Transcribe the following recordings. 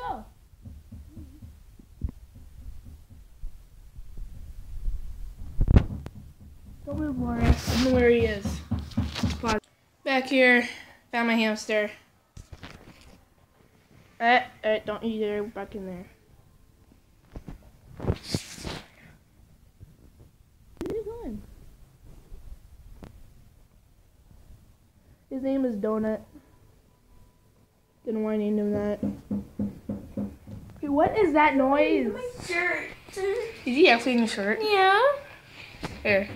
go? Don't move, Laura. I don't know where he is. Pause. Back here, found my hamster. Don't you dare back in there. Where are you going? His name is Donut. Don't know why I named him that. Okay, what is that noise? My shirt. Is he actually in your shirt? Yeah. Here.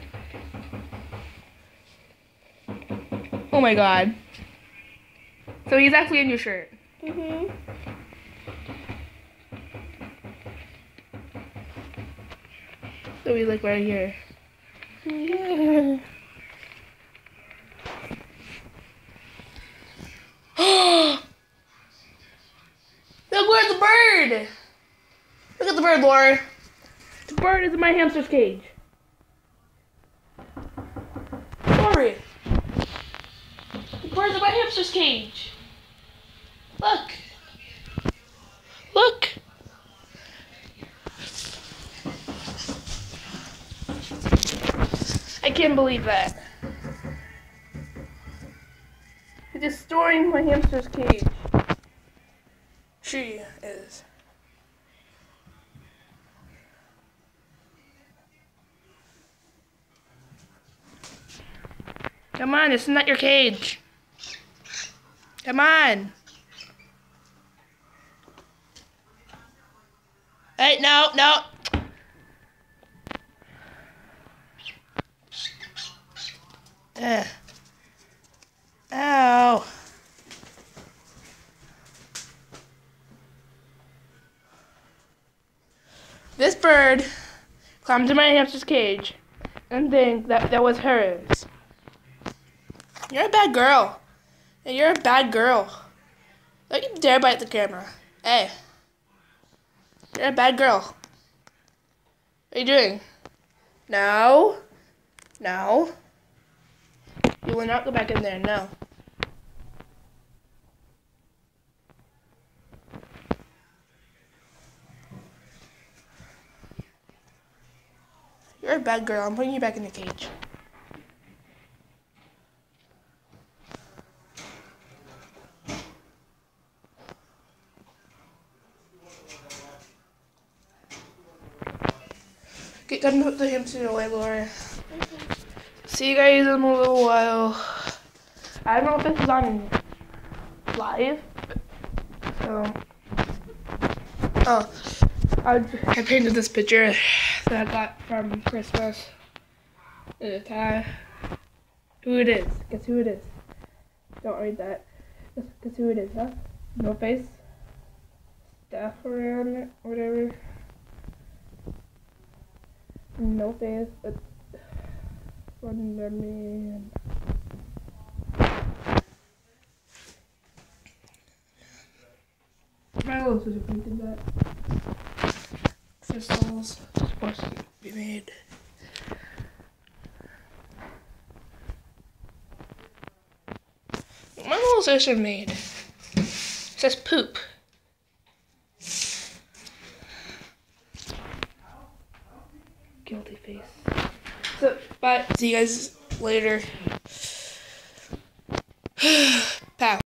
Oh my god. So he's actually in your shirt. Mhm. So he's like right here. Yeah. Look, where's the bird? Look at the bird, Laura. The bird is in my hamster's cage. Lori. The bird's in my hamster's cage. Look. Look. I can't believe that. He's destroying my hamster's cage. She is. Come on, it's not your cage. Come on. Hey, no. Ow. This bird climbed in my hamster's cage and think that was hers. You're a bad girl. You're a bad girl. Don't you dare bite the camera. Hey. You're a bad girl. What are you doing? No. No. You will not go back in there. No. You're a bad girl. I'm putting you back in the cage. Get done with the hamster away, Laura. See you guys in a little while. I don't know if this is on live. So, I painted this picture that I got from Christmas. Who it is? Guess who it is? Don't read that. Guess who it is, huh? No face. Stuff around it, whatever. No face, but Slender Man. My little sister painted that. Crystals supposed to be made. My little sister made. It says poop. Guilty face. So, bye. See you guys later.